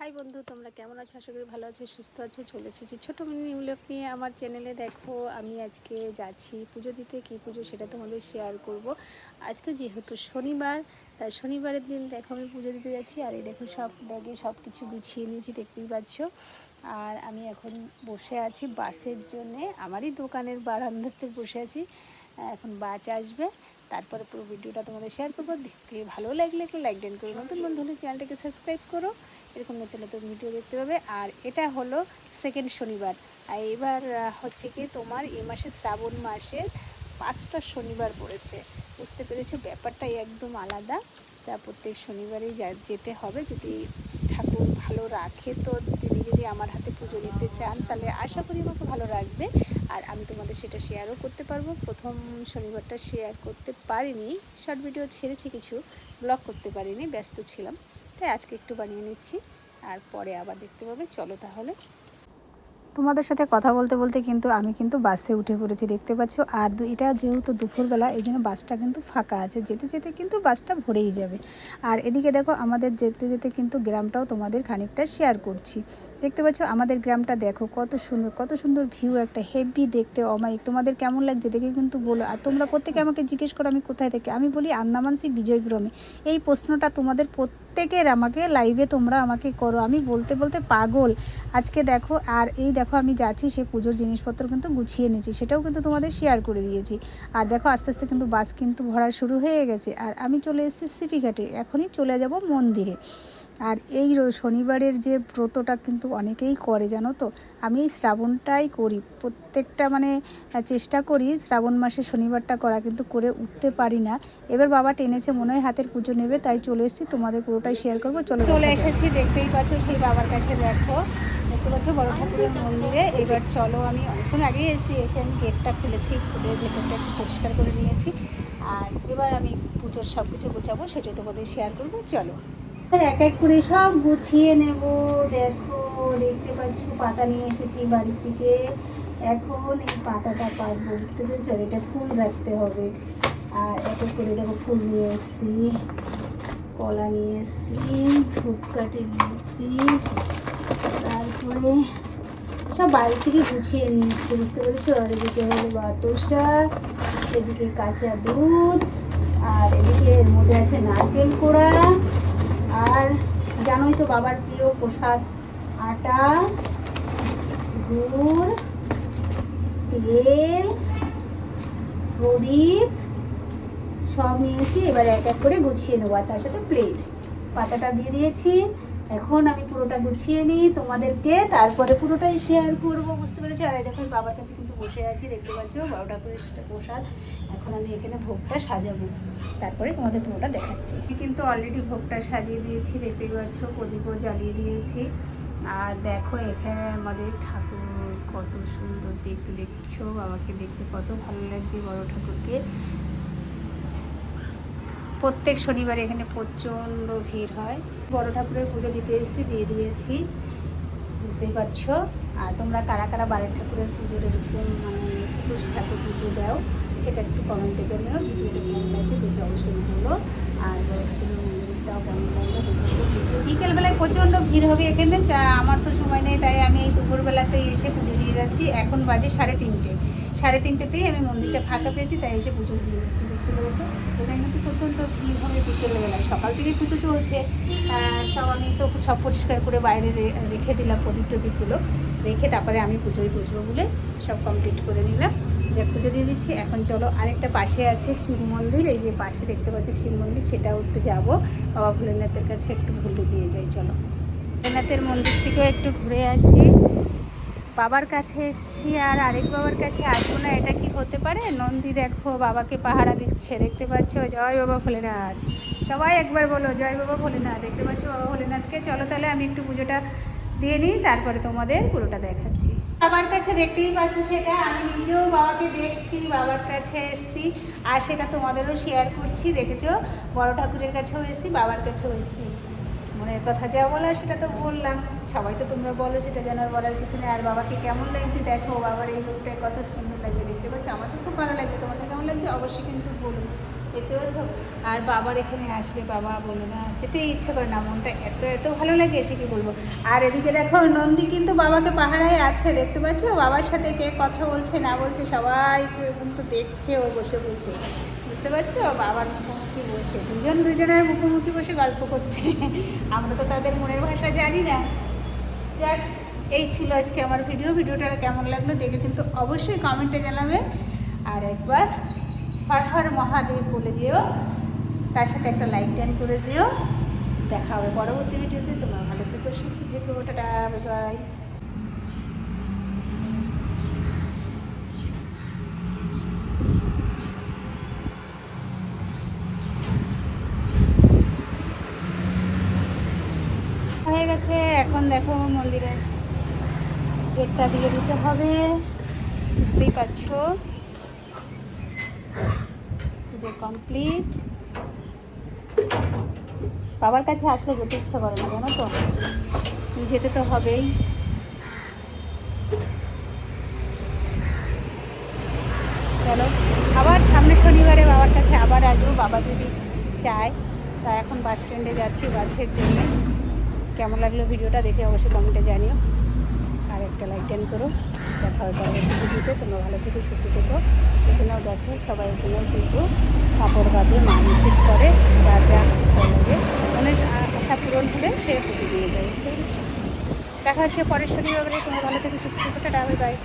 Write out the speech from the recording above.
High বন্ধু, তোমরা কেমন আছো? আশা করি ভালো আছো, সুস্থ আছো। চলে এসেছি ছোটো মিনি ব্লগ নিয়ে আমার চ্যানেলে। দেখো আমি আজকে যাচ্ছি পুজো দিতে। কী পুজো সেটা তোমাদের শেয়ার করব। আজকে যেহেতু শনিবার, তাই শনিবারের দিন দেখো আমি পুজো দিতে যাচ্ছি। আর এই দেখো সব ব্যাগে সব কিছু গুছিয়ে নিয়েছি, দেখতেই পাচ্ছ। আর আমি এখন বসে আছি বাসের জন্যে, আমারই দোকানের বারান্দাতে বসে আছি। এখন বাস আসবে, তারপরে পুরো ভিডিওটা তোমাদের শেয়ার করবো। দেখতে ভালো লাগলে একটা লাইক দেন করো, নতুন বন্ধু হলে চ্যানেলটাকে সাবস্ক্রাইব করো, এরকম নতুন নতুন ভিডিও দেখতে পাবে। আর এটা হলো সেকেন্ড শনিবার। আর এবার হচ্ছে কি তোমার এই মাসে শ্রাবণ মাসের 5টা শনিবার পড়েছে। বুঝতে পেরেছো, ব্যাপারটাই একদম আলাদা। তা প্রত্যেক শনিবারেই যেতে হবে। যদি ঠাকুর ভালো রাখে, তো তিনি যদি আমার হাতে পুজো দিতে চান তাহলে আশা করি আমাকে ভালো রাখবে। আর আমি তোমাদের সেটা শেয়ারও করতে পারবো। প্রথম শনিবারটা শেয়ার করতে পারিনি, শর্ট ভিডিও ছেড়েছি, কিছু ব্লগ করতে পারিনি, ব্যস্ত ছিলাম। তাই আজকে একটু বানিয়ে নিচ্ছি, আর পরে আবার দেখতে পাবে। চলো তাহলে। তোমাদের সাথে কথা বলতে বলতে কিন্তু আমি কিন্তু বাসে উঠে পড়েছি, দেখতে পাচ্ছ। আর এটা যেহেতু দুপুরবেলা, এই জন্য বাসটা কিন্তু ফাঁকা আছে। যেতে যেতে কিন্তু বাসটা ভরেই যাবে। আর এদিকে দেখো আমাদের যেতে যেতে কিন্তু গ্রামটাও তোমাদের খানিকটা শেয়ার করছি। দেখতে পাচ্ছ আমাদের গ্রামটা দেখো কত সুন্দর, কত সুন্দর ভিউ, একটা হেভি দেখতে অমায়িক। তোমাদের কেমন লাগছে দেখে কিন্তু বলো। আর তোমরা প্রত্যেকে আমাকে জিজ্ঞেস করো আমি কোথায় থেকে, আমি বলি আন্দামান সি বিজয়পুরমে। এই প্রশ্নটা তোমাদের প্রত্যেকের আমাকে লাইভে তোমরা আমাকে করো, আমি বলতে বলতে পাগল আজকে। দেখো আর এই দেখো আমি যাচ্ছি, সে পুজোর জিনিসপত্র কিন্তু গুছিয়ে নিয়েছি, সেটাও কিন্তু তোমাদের শেয়ার করে দিয়েছি। আর দেখো আস্তে আস্তে কিন্তু বাস কিন্তু ভরা শুরু হয়ে গেছে। আর আমি চলে এসেছি সিপিঘাটে, এখনই চলে যাব মন্দিরে। আর এই শনিবারের যে ব্রতটা কিন্তু অনেকেই করে জানো তো। আমি এই শ্রাবণটাই করি, প্রত্যেকটা চেষ্টা করি শ্রাবণ মাসে শনিবারটা করা, কিন্তু করে উঠতে পারি না। এবার বাবা টেনেছে, মনে হয় হাতের পুজো নেবে, তাই চলে এসেছি, তোমাদের পুরোটাই শেয়ার করবো। চলে এসেছি, দেখতেই পাচ্ছ সেই বাবার কাছে। দেখতে পাচ্ছ বড় ঠাকুরের মন্দিরে। এবার চলো, আমি অনেকক্ষণ আগেই এসে আমি গেটটা খুলেছি, খুলে ভেতরটা একটু পরিষ্কার করে নিয়েছি। আর এবার আমি পুজোর সব কিছু গোছাবো, সেটাই তোমাদের শেয়ার করবো। চলো এক এক করে সব গুছিয়ে নেব। দেখো দেখতে পাচ্ছ পাতা নিয়ে এসেছি বাড়ি থেকে। এখন এই পাতাটা পাতবো, বুঝতে পেরেছো। এটা ফুল রাখতে হবে। আর এক এক করে দেখো ফুল নিয়ে এসেছি, কলা নিয়ে এসেছি, ধূপকাঠি নিয়ে এসেছি, তারপরে সব বাড়ি থেকে গুছিয়ে নিয়েছি, বুঝতে পেরেছো। আর এদিকে হলো বাতাসা, এদিকে কাঁচা দুধ, আর এদিকে এর মধ্যে আছে নারকেল কোড়া। আর জানোই তো বাবার প্রিয় প্রসাদ, আটা, গুড়, তেল, প্রদীপ সব নিয়েছি। এবার এক এক করে গুছিয়ে নেবো। আর তার সাথে প্লেট, পাতাটা দিয়ে দিয়েছি। এখন আমি পুরোটা গুছিয়ে নিই তোমাদেরকে, তারপরে পুরোটাই শেয়ার করবো, বুঝতে পেরেছি। আর দেখো বাবার কাছে কিন্তু বসে আছি, দেখতে পাচ্ছ বড় ঠাকুরের প্রসাদ। এখন আমি এখানে ভোগটা সাজাবো, তারপরে তোমাদের পুরোটা দেখাচ্ছি। আমি কিন্তু অলরেডি ভোগটা সাজিয়ে দিয়েছি, দেখতেই পাচ্ছ, প্রদীপও জ্বালিয়ে দিয়েছি। আর দেখো এখানে আমাদের ঠাকুর কত সুন্দর দেখতে, দেখছো বাবাকে দেখে কত ভালো লাগছে বড় ঠাকুরকে। প্রত্যেক শনিবার এখানে প্রচণ্ড ভিড় হয়। বড় ঠাকুরের পুজো দিতে এসেছি, দিয়ে দিয়েছি, বুঝতেই পারছো। আর তোমরা কারা কারা বাড়ির ঠাকুরের পুজোর এরকম পুরুষ ঠাকুর পুজো দাও, সেটা একটু কমেন্টে জানিও। ভিডিওটা কেমন লাগছে দেখে অবশ্যই বলো। আর বড় ঠাকুরের মন্দিরটাও কেমন লাগলো দেখে। বিকেলবেলায় প্রচণ্ড ভিড় হবে এখানে, আমার তো সময় নেই, তাই আমি এই দুপুরবেলাতেই এসে পুজো দিয়ে যাচ্ছি। এখন বাজে 3:30, 3:30তেই আমি মন্দিরটা ফাঁকা পেয়েছি, তাই এসে পুজো দিয়ে যাচ্ছি, বুঝতে পেরেছো। এখানে কিন্তু প্রচণ্ড ভিড় হবে বিকেলবেলায়, সকাল থেকেই পুজো চলছে। সব আমি তো সব পরিষ্কার করে বাইরে রেখে দিলাম, প্রদীপ টদীপগুলো রেখে তারপরে আমি পুজোয় বসবো বলে সব কমপ্লিট করে নিলাম। যা পুজো দিয়ে দিচ্ছি। এখন চলো আরেকটা পাশে আছে শিব মন্দির, এই যে পাশে দেখতে পাচ্ছ শিব মন্দির, সেটাও একটু যাবো। বাবা ভোলেনাথের কাছে একটু ঘুরে দিয়ে যাই। চলো ভোলেনাথের মন্দির থেকেও একটু ঘুরে আসি। বাবার কাছে এসছি, আর আরেক বাবার কাছে আসবো না, এটা কি হতে পারে। নন্দী দেখো বাবাকে পাহারা দিচ্ছে, দেখতে পাচ্ছ। জয় বাবা ভোলেনাথ, সবাই একবার বলো জয় বাবা ভোলেনাথ। দেখতে পাচ্ছ বাবা ভোলেনাথকে। চলো তাহলে আমি একটু পুজোটা দিয়ে নিই, তারপরে তোমাদের পুরোটা দেখাচ্ছি। বাবার কাছে দেখতেই পাচ্ছ, সেটা আমি নিজেও বাবাকে দেখছি, বাবার কাছে এসছি, আর সেটা তোমাদেরও শেয়ার করছি। দেখেছো বড় ঠাকুরের কাছেও এসছি, বাবার কাছেও এসছি। মনের কথা যা বলার সেটা তো বললাম, সবাই তো তোমরা বলো, সেটা যেন বলার কিছু নেই। আর বাবাকে কেমন লাগছে দেখো, বাবার এই লোকটায় কত সুন্দর লাগছে, দেখতে পাচ্ছ। আমার তো খুব ভালো লাগছে, তোমাদের কেমন লাগছে অবশ্যই কিন্তু বলুন। দেখতে পাচ্ছ। আর বাবার এখানে আসলে বাবা বলে না যেতে ইচ্ছে করে না, মনটা এত এত ভালো লাগে এসে কি বলবো। আর এদিকে দেখো নন্দী কিন্তু বাবাকে পাহারায় আছে, দেখতে পাচ্ছ বাবার সাথে কে কথা বলছে না বলছে সবাই কিন্তু দেখছে ও বসে বসে, বুঝতে পারছো, বাবার মুখোমুখি বসে দুজনের মুখোমুখি বসে গল্প করছে। আমরা তো তাদের মনের ভাষা জানি না। যাক, এই ছিল আজকে আমার ভিডিওটা কেমন লাগলো দেখে কিন্তু অবশ্যই কমেন্টে জানাবে। আর একবার হর হর মহাদেব বলে যেও, তার সাথে একটা লাইক টাইম করে দিও। দেখা হবে পরবর্তী ভিডিওতে। তোমরা ভালো থেকো, সুস্থ থেকো, টাটা, বাই। হয়ে গেছে, এখন দেখো মন্দিরের গেটটা দিয়ে দিতে হবে, বুঝতেই পারছো পুজো কমপ্লিট। বাবার কাছে আসলে যেতে ইচ্ছা করে না, জানো তো, যেতে তো হবেই। চলো আবার সামনে শনিবারে বাবার কাছে আবার আসবো, বাবা যদি চায়। তা এখন বাস স্ট্যান্ডে যাচ্ছি বাসের জন্য। কেমন লাগলো ভিডিওটা দেখে অবশ্যই কমেন্টে জানিও, আর একটা লাইক টেন করো। দেখা হয় পরবর্তী ভিডিওতে। তোমরা ভালো থেকো, সুস্থ থেকো। এখানেও দেখো সবাই এখানেও কিন্তু কাপড় বাঁধে, মানসিক করে, যা যা লাগে মনের আশা পূরণ হলে সে পুজো দিয়ে যায়, বুঝতে পেরেছো। দেখা হচ্ছে পরের শনিবারে। তোমরা ভালো থেকো, সুস্থ থেকো, টাটা, বাই।